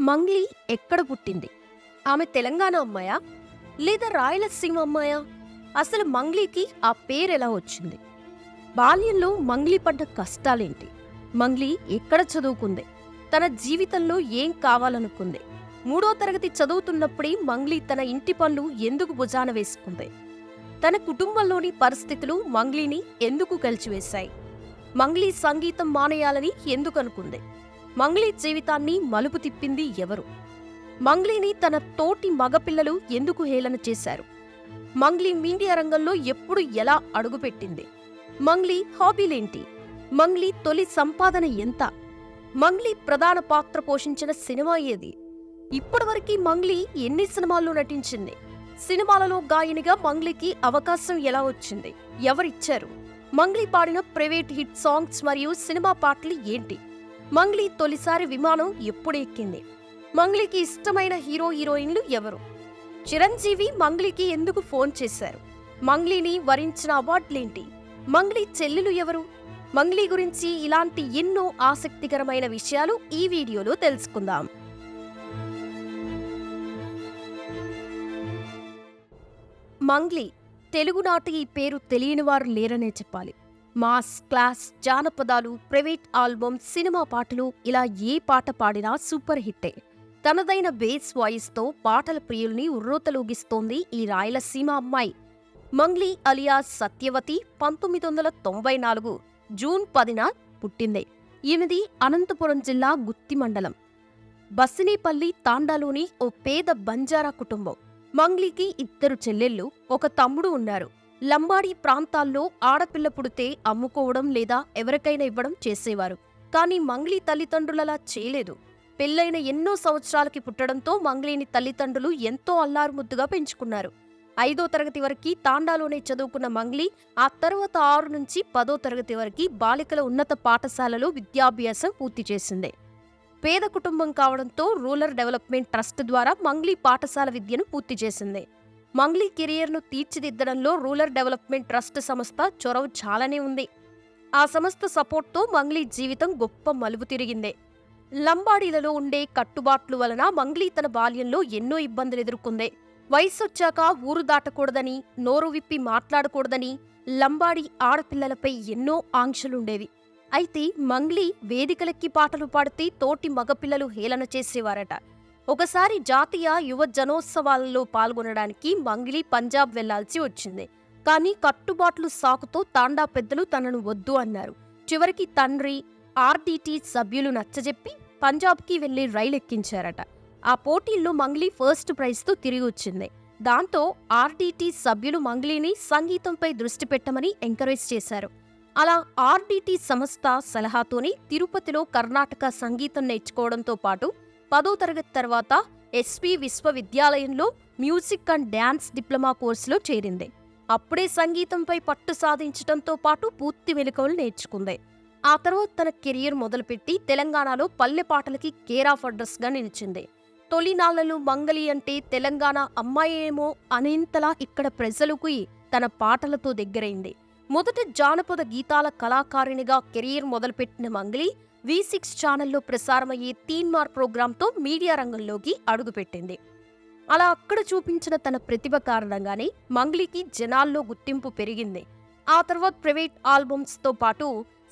మంగ్లీ ఎక్కడ పుట్టింది? ఆమె తెలంగాణ అమ్మాయా? లేదా రాయలసీమ అమ్మాయా? అసలు మంగ్లీకి ఆ పేరెలా వచ్చింది? బాల్యంలో మంగ్లీ పడ్డ కష్టాలేంటి? మంగ్లీ ఎక్కడ చదువుకుంది? తన జీవితంలో ఏం కావాలనుకుంది? 3వ తరగతి చదువుతున్నప్పుడే మంగ్లీ తన ఇంటి పనులు ఎందుకు భుజాన వేసుకుంది? తన కుటుంబంలోని పరిస్థితులు మంగ్లీని ఎందుకు కలిచివేశాయి? మంగ్లీ సంగీతం మానేయాలని ఎందుకు అనుకుంది? మంగ్లీ జీవితాన్ని మలుపు తిప్పింది ఎవరు? మంగ్లీని తన తోటి మగపిల్లలు ఎందుకు హేళన చేశారు? మంగ్లీ మీడియా రంగంలో ఎప్పుడు ఎలా అడుగుపెట్టింది? మంగ్లీ హాబీలేంటి? మంగ్లీ తొలి సంపాదన ఎంత? మంగ్లీ ప్రధాన పాత్ర పోషించిన సినిమా ఏది? ఇప్పటివరకు మంగ్లీ ఎన్ని సినిమాల్లో నటించింది? సినిమాలలో గాయనిగా మంగ్లీకి అవకాశం ఎలా వచ్చింది? ఎవరిచ్చారు? మంగ్లీ పాడిన ప్రైవేట్ హిట్ సాంగ్స్ మరియు సినిమా పాటలు ఏంటి? మంగ్లీ తొలిసారి విమానం ఎప్పుడు ఎక్కింది? మంగ్లీకి ఇష్టమైన హీరో హీరోయిన్లు ఎవరు? చిరంజీవి మంగ్లీకి ఎందుకు ఫోన్ చేశారు? మంగ్లీని వరించిన అవార్డులేంటి? మంగ్లీ చెల్లెలు ఎవరు? మంగ్లీ గురించి ఇలాంటి ఎన్నో ఆసక్తికరమైన విషయాలు ఈ వీడియోలో తెలుసుకుందాం. మంగ్లీ తెలుగునాటి ఈ పేరు తెలియనివారు లేరనే చెప్పాలి. మాస్, క్లాస్, జానపదాలు, ప్రైవేట్ ఆల్బమ్, సినిమా పాటలు ఇలా ఏ పాట పాడినా సూపర్ హిట్టే. తనదైన బేస్ వాయిస్తో పాటల ప్రియుల్ని ఉర్రూతలూగిస్తోంది ఈ రాయలసీమ అమ్మాయి. మంగ్లీ అలియాస్ సత్యవతి 1994 జూన్ 10న పుట్టింది. ఈమెది అనంతపురం జిల్లా గుత్తి మండలం బసినేపల్లి తాండాలోని ఓ పేద బంజారా కుటుంబం. మంగ్లీకి 2 చెల్లెళ్ళు, ఒక తమ్ముడు ఉన్నారు. లంబాడీ ప్రాంతాల్లో ఆడపిల్ల పుడితే అమ్ముకోవడం లేదా ఎవరికైనా ఇవ్వడం చేసేవారు. కానీ మంగ్లీ తల్లిదండ్రులలా చేయలేదు. పెళ్లైన ఎన్నో సంవత్సరాలకి పుట్టడంతో మంగ్లీని తల్లిదండ్రులు ఎంతో అల్లారుముద్దుగా పెంచుకున్నారు. 5వ తరగతి వరకు తాండాలోనే చదువుకున్న మంగ్లీ ఆ తర్వాత 6 నుంచి 10వ తరగతి వరకు బాలికల ఉన్నత పాఠశాలలో విద్యాభ్యాసం పూర్తి చేసింది. పేద కుటుంబం కావడంతో రూరల్ డెవలప్మెంట్ ట్రస్ట్ ద్వారా మంగ్లీ పాఠశాల విద్యను పూర్తి చేసింది. మంగ్లీ కెరియర్ను తీర్చిదిద్దడంలో రూరల్ డెవలప్మెంట్ ట్రస్ట్ సంస్థ చొరవ చాలానే ఉంది. ఆ సంస్థ సపోర్ట్తో మంగ్లీ జీవితం గొప్ప మలుపు తిరిగింది. లంబాడీలలో ఉండే కట్టుబాట్లు వలన మంగ్లీ తన బాల్యంలో ఎన్నో ఇబ్బందులు ఎదుర్కొంది. వయసొచ్చాక ఊరు దాటకూడదని, నోరు విప్పి మాట్లాడకూడదని లంబాడీ ఆడపిల్లలపై ఎన్నో ఆంక్షలుండేవి. అయితే మంగ్లీ వేదికలెక్కి పాటలు పాడితే తోటి మగపిల్లలు హేళన చేసేవారట. ఒకసారి జాతీయ యువ జనోత్సవాలలో పాల్గొనడానికి మంగ్లీ పంజాబ్ వెళ్లాల్సి వచ్చింది. కానీ కట్టుబాట్లు సాకుతో తాండా పెద్దలు తనను వద్దు అన్నారు. చివరికి తండ్రి, ఆర్డీటీ సభ్యులు నచ్చజెప్పి పంజాబ్కి వెళ్లి రైలు ఎక్కించారట. ఆ పోటీల్లో మంగ్లీ ఫస్ట్ ప్రైజ్తో తిరిగి వచ్చింది. దాంతో ఆర్డీటీ సభ్యులు మంగ్లీని సంగీతంపై దృష్టి పెట్టమని ఎంకరేజ్ చేశారు. అలా ఆర్డీటీ సంస్థ సలహాతోనే తిరుపతిలో కర్ణాటక సంగీతం నేర్చుకోవడంతో పాటు 10వ తరగతి తర్వాత ఎస్వి విశ్వవిద్యాలయంలో మ్యూజిక్ అండ్ డ్యాన్స్ డిప్లొమా కోర్సులో చేరింది. అప్పుడే సంగీతంపై పట్టు సాధించడంతో పాటు పూర్తి మెలకువలు నేర్చుకుంది. ఆ తర్వాత తన కెరియర్ మొదలుపెట్టి తెలంగాణలో పల్లె పాటలకి కేర్ ఆఫ్ అడ్రస్గా నిలిచింది. తొలినాళ్లలో మంగ్లీ అంటే తెలంగాణ అమ్మాయేమో అనేంతలా ఇక్కడ ప్రజలకు తన పాటలతో దగ్గరైంది. మొదట జానపద గీతాల కళాకారిణిగా కెరియర్ మొదలుపెట్టిన మంగ్లీ V6 ఛానల్లో ప్రసారమయ్యే తీన్మార్ ప్రోగ్రాంతో మీడియా రంగంలోకి అడుగుపెట్టింది. అలా అక్కడ చూపించిన తన ప్రతిభ కారణంగానే మంగ్లీకి జనాల్లో గుర్తింపు పెరిగింది. ఆ తర్వాత ప్రైవేట్ ఆల్బమ్స్తో పాటు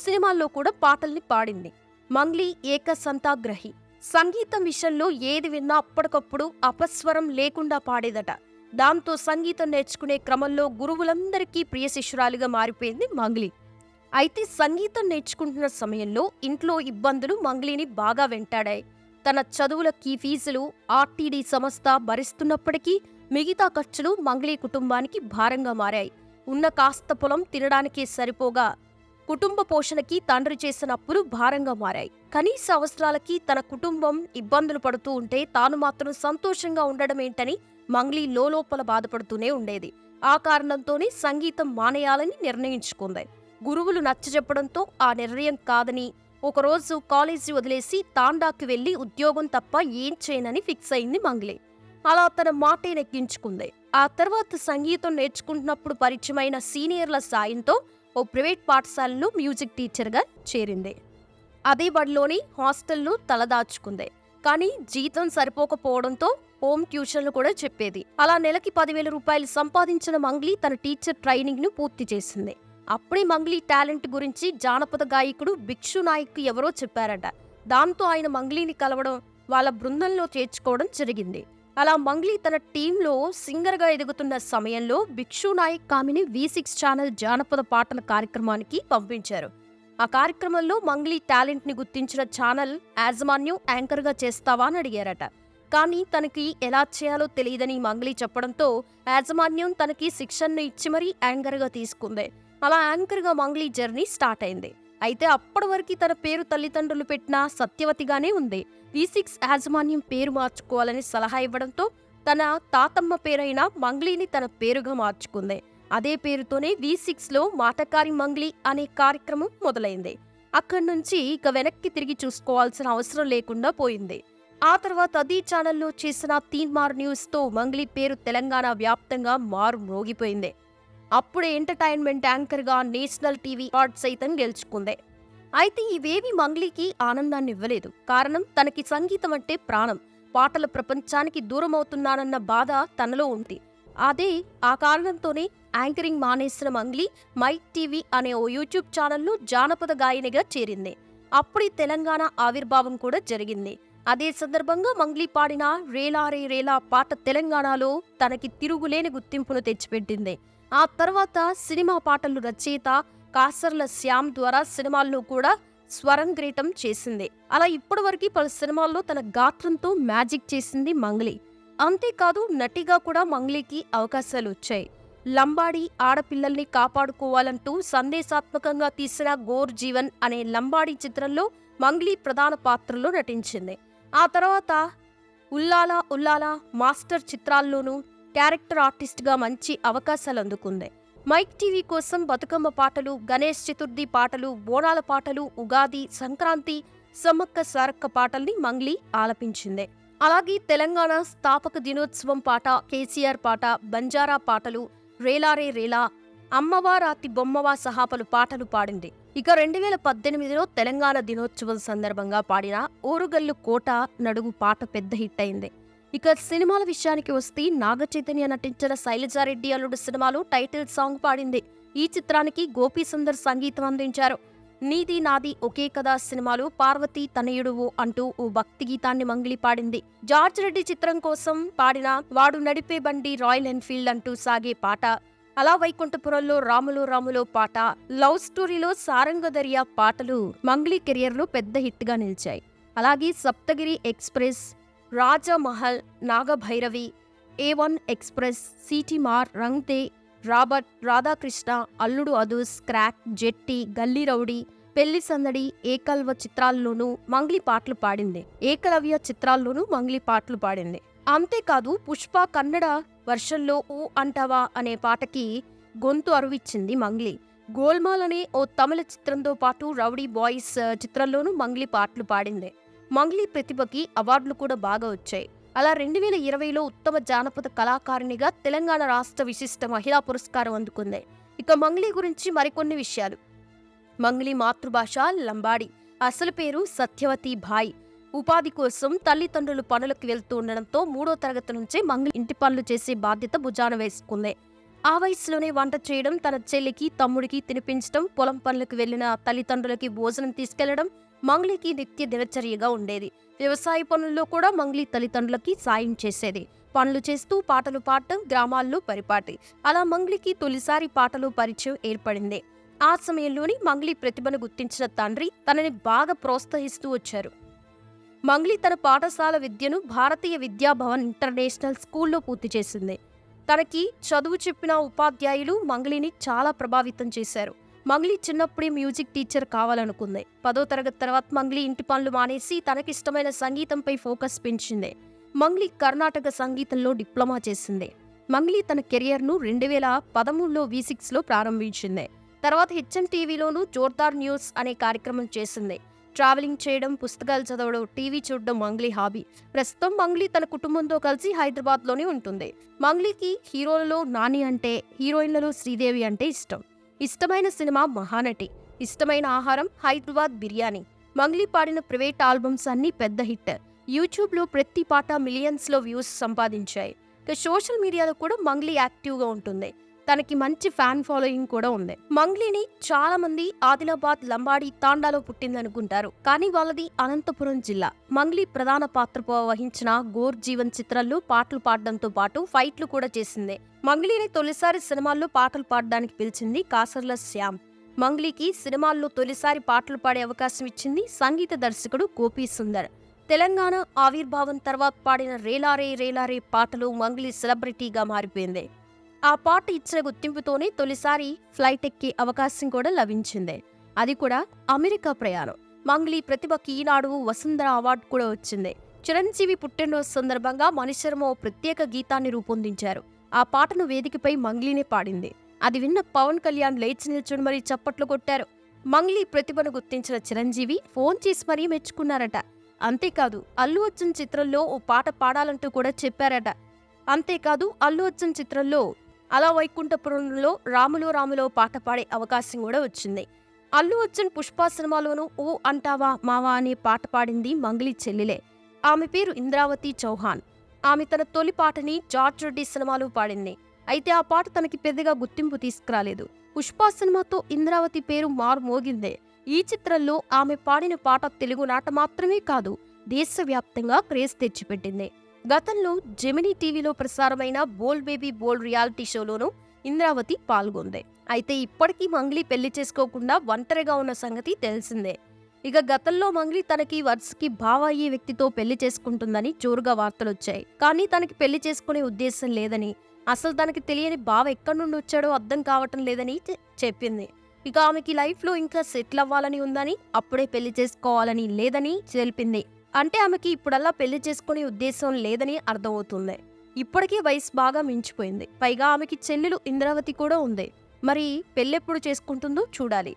సినిమాల్లో కూడా పాటల్ని పాడింది. మంగ్లీ ఏకసంతాగ్రహి. సంగీతం విషయంలో ఏది విన్నా అప్పటికప్పుడు అపస్వరం లేకుండా పాడేదట. దాంతో సంగీతం నేర్చుకునే క్రమంలో గురువులందరికీ ప్రియ శిష్యురాలిగా మారిపోయింది మంగ్లీ. అయితే సంగీతం నేర్చుకుంటున్న సమయంలో ఇంట్లో ఇబ్బందులు మంగ్లీని బాగా వెంటాడాయి. తన చదువులకి ఫీజులు ఆర్టీడీ సంస్థ భరిస్తున్నప్పటికీ మిగతా ఖర్చులు మంగ్లీ కుటుంబానికి భారంగా మారాయి. ఉన్న కాస్త పొలం తినడానికే సరిపోగా కుటుంబ పోషణకి తండ్రి చేసిన అప్పులు భారంగా మారాయి. కనీస అవసరాలకి తన కుటుంబం ఇబ్బందులు పడుతూ ఉంటే తాను మాత్రం సంతోషంగా ఉండడమేంటని మంగ్లీ లోలోపల బాధపడుతూనే ఉండేది. ఆ కారణంతోనే సంగీతం మానేయాలని నిర్ణయించుకుంది. గురువులు నచ్చజెప్పడంతో ఆ నిర్ణయం కాదని ఒకరోజు కాలేజీ వదిలేసి తాండాకి వెళ్లి ఉద్యోగం తప్ప ఏం చేయనని ఫిక్స్ అయింది మంగ్లీ. అలా తన మాటే నెగ్గించుకుంది. ఆ తర్వాత సంగీతం నేర్చుకుంటున్నప్పుడు పరిచయమైన సీనియర్ల సాయంతో ఓ ప్రైవేట్ పాఠశాలలో మ్యూజిక్ టీచర్గా చేరింది. అదే బడిలోని హాస్టల్లో తలదాచుకుంది. కానీ జీతం సరిపోకపోవడంతో హోమ్ ట్యూషన్లు కూడా చెప్పేది. అలా నెలకి 10,000 రూపాయలు సంపాదించిన మంగ్లీ తన టీచర్ ట్రైనింగ్ ను పూర్తి చేసింది. అప్పుడే మంగ్లీ టాలెంట్ గురించి జానపద గాయకుడు భిక్షు నాయక్ ఎవరో చెప్పారట. దాంతో ఆయన మంగ్లీని కలవడం, వాళ్ళ బృందంలో చేర్చుకోవడం జరిగింది. అలా మంగ్లీ తన టీంలో సింగర్గా ఎదుగుతున్న సమయంలో భిక్షు నాయక్ ఆమెని V6 ఛానల్ జానపద పాటల కార్యక్రమానికి పంపించారు. ఆ కార్యక్రమంలో మంగ్లీ టాలెంట్ ని గుర్తించిన ఛానల్ యాజమాన్యం యాంకర్గా చేస్తావా అని అడిగారట. కానీ తనకి ఎలా చేయాలో తెలియదని మంగ్లీ చెప్పడంతో యాజమాన్యం తనకి శిక్షణను ఇచ్చి మరీ యాంకర్గా తీసుకుంది. అలా యాంకర్గా మంగ్లీ జర్నీ స్టార్ట్ అయింది. అయితే అప్పటి వరకు తన పేరు తల్లిదండ్రులు పెట్టిన సత్యవతిగానే ఉంది. V6 యాజమాన్యం పేరు మార్చుకోవాలని సలహా ఇవ్వడంతో తన తాతమ్మ పేరైన మంగ్లీని తన పేరుగా మార్చుకుంది. అదే పేరుతోనే V6లో మాటకారి మంగ్లీ అనే కార్యక్రమం మొదలైంది. అక్కడి నుంచి ఇక వెనక్కి తిరిగి చూసుకోవాల్సిన అవసరం లేకుండా పోయింది. ఆ తర్వాత అదే ఛానల్లో చేసిన తీన్మార్ న్యూస్తో మంగ్లీ పేరు తెలంగాణ వ్యాప్తంగా మారు మ్రోగిపోయింది. అప్పుడే ఎంటర్టైన్మెంట్ యాంకర్గా నేషనల్ టీవీ అవార్డ్ సైతం గెలుచుకుంది. అయితే ఇవేవి మంగ్లీకి ఆనందాన్ని ఇవ్వలేదు. కారణం తనకి సంగీతం అంటే ప్రాణం. పాటల ప్రపంచానికి దూరమవుతున్నానన్న బాధ తనలో ఉంది. ఆ కారణంతోనే యాంకరింగ్ మానేసిన మంగ్లీ మైక్ టీవీ అనే ఓ యూట్యూబ్ ఛానల్లో జానపద గాయనిగా చేరింది. అప్పుడే తెలంగాణ ఆవిర్భావం కూడా జరిగింది. అదే సందర్భంగా మంగ్లీ పాడిన రేలా రే రేలా పాట తెలంగాణలో తనకి తిరుగులేని గుర్తింపును తెచ్చిపెట్టింది. ఆ తర్వాత సినిమా పాటలు రచయిత కాసర్ల శ్యామ్ ద్వారా సినిమాల్లో కూడా స్వరంగ్రేటం చేసింది. అలా ఇప్పటివరకు పలు సినిమాల్లో తన గాత్రంతో మ్యాజిక్ చేసింది మంగ్లీ. అంతేకాదు నటిగా కూడా మంగ్లీకి అవకాశాలు వచ్చాయి. లంబాడీ ఆడపిల్లల్ని కాపాడుకోవాలంటూ సందేశాత్మకంగా తీసిన గోర్ జీవన్ అనే లంబాడీ చిత్రంలో మంగ్లీ ప్రధాన పాత్రలో నటించింది. ఆ తర్వాత ఉల్లాలా ఉల్లాలా, మాస్టర్ చిత్రాల్లోనూ క్యారెక్టర్ ఆర్టిస్ట్గా మంచి అవకాశాలు అందుకుంది. మైక్ టీవీ కోసం బతుకమ్మ పాటలు, గణేష్ చతుర్థి పాటలు, బోనాల పాటలు, ఉగాది, సంక్రాంతి, సమ్మక్క సారక్క పాటల్ని మంగ్లీ ఆలపించింది. అలాగే తెలంగాణ స్థాపక దినోత్సవం పాట, కేసీఆర్ పాట, బంజారా పాటలు, రేలారే రేలా, అమ్మవారాతి బొమ్మవా సహా పలు పాటలు పాడింది. ఇక 2018లో తెలంగాణ దినోత్సవం సందర్భంగా పాడిన ఓరుగల్లు కోట నడుగు పాట పెద్ద హిట్ అయింది. ఇక సినిమాల విషయానికి వస్తే నాగ చైతన్య నటించిన శైలజారెడ్డి అల్లుడు సినిమాలో టైటిల్ సాంగ్ పాడింది. ఈ చిత్రానికి గోపీ సుందర్ సంగీతం అందించారు. నీది నాది ఒకే కదా సినిమాలో పార్వతీ తనయుడువు అంటూ ఓ భక్తి గీతాన్ని మంగ్లీ పాడింది. జార్జ్ రెడ్డి చిత్రం కోసం పాడిన వాడు నడిపే బండి రాయల్ ఎన్ఫీల్డ్ అంటూ సాగే పాట, అలా వైకుంఠపురంలో రాములో రాములో పాట, లవ్ స్టోరీలో సారంగదరియా పాటలు మంగ్లీ కెరియర్లో పెద్ద హిట్ గా నిలిచాయి. అలాగే Saptagiri express, Rajmahal, Nagabhairavi, A1 express, Seetimaarr, Rang De, Robert, Radhakrishna, Alludu Adhurs, crack, జెట్టి, గల్లీ రౌడీ, పెళ్లి సందడి, ఏకల్వ చిత్రాల్లోనూ మంగ్లీ పాటలు పాడింది. ఏకలవ్య చిత్రాల్లోనూ మంగ్లీ పాటలు పాడింది. అంతేకాదు పుష్ప కన్నడ వర్షన్లో ఊ అంటావా అనే పాటకి గొంతు అరువిచ్చింది మంగ్లీ. గోల్మాల్ అనే ఓ తమిళ చిత్రంతో పాటు రౌడీ బాయ్స్ చిత్రంలోనూ మంగ్లీ పాటలు పాడింది. మంగ్లీ ప్రతిభకి అవార్డులు కూడా బాగా వచ్చాయి. అలా 2020లో ఉత్తమ జానపద కళాకారిణిగా తెలంగాణ రాష్ట్ర విశిష్ట మహిళా పురస్కారం అందుకుంది. ఇక మంగ్లీ గురించి మరికొన్ని విషయాలు. మంగ్లీ మాతృభాష లంబాడి. అసలు పేరు సత్యవతి భాయ్. ఉపాధి కోసం తల్లిదండ్రులు పనులకు వెళ్తూ ఉండడంతో 3వ తరగతి నుంచే మంగ్లీ ఇంటి పనులు చేసే బాధ్యత భుజాన వేసుకుంది. ఆ వయసులోనే వంట చేయడం, తన చెల్లికి తమ్ముడికి తినిపించడం, పొలం పనులకు వెళ్లిన తల్లిదండ్రులకి భోజనం తీసుకెళ్లడం మంగ్లీకి నిత్య దినచర్యగా ఉండేది. వ్యవసాయ పనుల్లో కూడా మంగ్లీ తల్లిదండ్రులకి సాయం చేసేది. పనులు చేస్తూ పాటలు పాడటం, గ్రామాల్లో పరిపాటి. అలా మంగ్లీకి తొలిసారి పాటలు పరిచయం ఏర్పడింది. ఆ సమయంలోని మంగ్లీ ప్రతిభను గుర్తించిన తండ్రి తనని బాగా ప్రోత్సహిస్తూ వచ్చారు. మంగ్లీ తన పాఠశాల విద్యను భారతీయ విద్యాభవన్ ఇంటర్నేషనల్ స్కూల్లో పూర్తి చేసింది. తనకి చదువు చెప్పిన ఉపాధ్యాయులు మంగ్లీని చాలా ప్రభావితం చేశారు. మంగ్లీ చిన్నప్పుడే మ్యూజిక్ టీచర్ కావాలనుకుంది. 10వ తరగతి తర్వాత మంగ్లీ ఇంటి పనులు మానేసి తనకిష్టమైన సంగీతంపై ఫోకస్ పెంచింది. మంగ్లీ కర్ణాటక సంగీతంలో డిప్లొమా చేసింది. మంగ్లీ తన కెరియర్ను 2013లో V6లో ప్రారంభించింది. తర్వాత HMTVలోనూ జోర్దార్ న్యూస్ అనే కార్యక్రమం చేసింది. ట్రావెలింగ్ చేయడం, పుస్తకాలు చదవడం, టీవీ చూడడం మంగ్లీ హాబీ. ప్రస్తుతం మంగ్లీ తన కుటుంబంతో కలిసి హైదరాబాద్లోనే ఉంటుంది. మంగ్లీకి హీరోలలో నాని అంటే, హీరోయిన్లలో శ్రీదేవి అంటే ఇష్టం. ఇష్టమైన సినిమా మహానటి. ఇష్టమైన ఆహారం హైదరాబాద్ బిర్యానీ. మంగ్లీ పాడిన ప్రైవేట్ ఆల్బమ్స్ అన్నీ పెద్ద హిట్. యూట్యూబ్లో ప్రతి పాట మిలియన్స్లో వ్యూస్ సంపాదించాయి. ఇక సోషల్ మీడియాలో కూడా మంగ్లీ యాక్టివ్గా ఉంటుంది. తనకి మంచి ఫ్యాన్ ఫాలోయింగ్ కూడా ఉంది. మంగ్లీని చాలా మంది ఆదిలాబాద్, లంబాడి, తాండాలో పుట్టిందనుకుంటారు. కానీ వాళ్ళది అనంతపురం జిల్లా. మంగ్లీ ప్రధాన పాత్ర వహించిన గోర్ జీవన్ చిత్రంలో పాటలు పాడడంతో పాటు ఫైట్లు కూడా చేసింది. మంగ్లీని తొలిసారి సినిమాల్లో పాటలు పాడడానికి పిలిచింది కాసర్ల శ్యామ్. మంగ్లీకి సినిమాల్లో తొలిసారి పాటలు పాడే అవకాశం ఇచ్చింది సంగీత దర్శకుడు గోపీ సుందర్. తెలంగాణ ఆవిర్భావం తర్వాత పాడిన రేలారే రేలారే పాటలు మంగ్లీ సెలబ్రిటీగా మారిపోయింది. ఆ పాట ఇచ్చిన గుర్తింపుతోనే తొలిసారి ఫ్లైట్ ఎక్కే అవకాశం కూడా లభించింది. అది కూడా అమెరికా ప్రయాణం. మంగ్లీ ప్రతిభకి ఈనాడు వసుంధర అవార్డు కూడా వచ్చింది. చిరంజీవి పుట్టినరోజు సందర్భంగా మణిశర్మ ఓ ప్రత్యేక గీతాన్ని రూపొందించారు. ఆ పాటను వేదికపై మంగ్లీనే పాడింది. అది విన్న పవన్ కళ్యాణ్ లేచి నిల్చుని మరీ చప్పట్లు కొట్టారు. మంగ్లీ ప్రతిభను గుర్తించిన చిరంజీవి ఫోన్ చేసి మరీ మెచ్చుకున్నారట. అంతేకాదు అల్లు అర్జున్ చిత్రంలో ఓ పాట పాడాలంటూ కూడా చెప్పారట. అంతేకాదు అల్లు అర్జున్ చిత్రంలో అలా వైకుంఠపురంలో రాములో రాములో పాట పాడే అవకాశం కూడా వచ్చింది. అల్లు అర్జున్ పుష్ప సినిమాలోనూ ఓ అంటావా మావా అనే పాట పాడింది మంగ్లీ చెల్లెలే. ఆమె పేరు ఇంద్రావతి చౌహాన్. ఆమె తన తొలి పాటని జార్జ్ రెడ్డి సినిమాలో పాడింది. అయితే ఆ పాట తనకి పెద్దగా గుర్తింపు తీసుకురాలేదు. పుష్ప సినిమాతో ఇంద్రావతి పేరు మారుమోగిందే. ఈ చిత్రంలో ఆమె పాడిన పాట తెలుగు నాట మాత్రమే కాదు, దేశవ్యాప్తంగా క్రేజ్ తెచ్చిపెట్టింది. గతంలో జెమినీ టీవీలో ప్రసారమైన బోల్ బేబీ బోల్ రియాలిటీ షోలోనూ ఇంద్రావతి పాల్గొంది. అయితే ఇప్పటికీ మంగ్లీ పెళ్లి చేసుకోకుండా ఒంటరిగా ఉన్న సంగతి తెలిసిందే. ఇక గతంలో మంగ్లీ తనకి వరుసకి బావ అయ్యే వ్యక్తితో పెళ్లి చేసుకుంటుందని జోరుగా వార్తలొచ్చాయి. కానీ తనకి పెళ్లి చేసుకునే ఉద్దేశం లేదని, అసలు తనకి తెలియని బావ ఎక్కడి నుండి వచ్చాడో అర్థం కావటం లేదని చెప్పింది. ఇక ఆమెకి లైఫ్లో ఇంకా సెటిల్ అవ్వాలని ఉందని, అప్పుడే పెళ్లి చేసుకోవాలని లేదని తెలిపింది. అంటే ఆమెకి ఇప్పుడల్లా పెళ్లి చేసుకునే ఉద్దేశం లేదని అర్థమవుతుంది. ఇప్పటికే వయసు బాగా మించిపోయింది. పైగా ఆమెకి చెల్లెలు ఇంద్రావతి కూడా ఉంది. మరి పెళ్ళెప్పుడు చేసుకుంటుందో చూడాలి.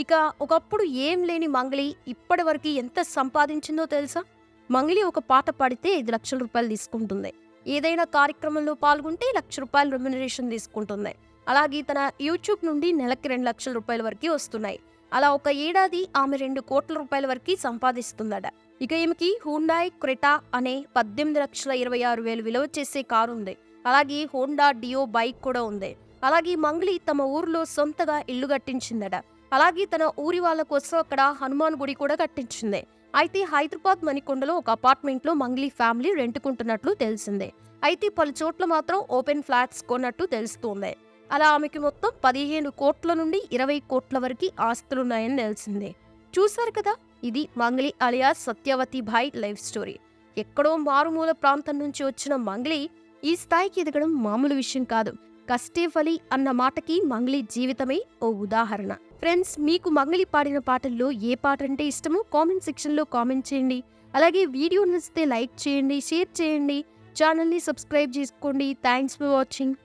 ఇక ఒకప్పుడు ఏం లేని మంగ్లీ ఇప్పటి వరకు ఎంత సంపాదించిందో తెలుసా? మంగ్లీ ఒక పాట పాడితే 5 లక్షల రూపాయలు తీసుకుంటుంది. ఏదైనా కార్యక్రమంలో పాల్గొంటే 1 లక్ష రూపాయలు రెమ్యునరేషన్ తీసుకుంటుంది. అలాగే తన యూట్యూబ్ నుండి నెలకి 2 లక్షల రూపాయల వరకు వస్తున్నాయి. అలా ఒక ఏడాది ఆమె 2 కోట్ల రూపాయల వరకు సంపాదిస్తుందట. ఇక ఈమెకి హుండాయ్ క్రెటా అనే 18,26,000 విలువ చేసే కారు ఉంది. అలాగే హోండా డియో బైక్ కూడా ఉంది. అలాగే మంగ్లీ తమ ఊర్లో సొంతగా ఇల్లు కట్టించిందట. అలాగే తన ఊరి వాళ్ళ కోసం అక్కడ హనుమాన్ గుడి కూడా కట్టించింది. అయితే హైదరాబాద్ మణికొండలో ఒక అపార్ట్మెంట్లో మంగ్లీ ఫ్యామిలీ రెంట్కుంటున్నట్లు తెలిసిందే. అయితే పలు చోట్ల మాత్రం ఓపెన్ ఫ్లాట్స్ కొన్నట్టు తెలుస్తోంది. అలా ఆమెకి మొత్తం 15 కోట్ల నుండి 20 కోట్ల వరకు ఆస్తులున్నాయని తెలిసిందే. చూశారు కదా, ఇది మంగ్లీ అలియాస్ సత్యవతి భాయ్ లైఫ్ స్టోరీ. ఎక్కడో మారుమూల ప్రాంతం నుంచి వచ్చిన మంగ్లీ ఈ స్థాయికి ఎదగడం మామూలు విషయం కాదు. కష్టే ఫలి అన్న మాటకి మంగ్లీ జీవితమే ఓ ఉదాహరణ. ఫ్రెండ్స్, మీకు మంగ్లీ పాడిన పాటల్లో ఏ పాట అంటే ఇష్టమో కామెంట్ సెక్షన్లో కామెంట్ చేయండి. అలాగే వీడియో నచ్చితే లైక్ చేయండి, షేర్ చేయండి, ఛానల్ని సబ్స్క్రైబ్ చేసుకోండి. Thanks for watching.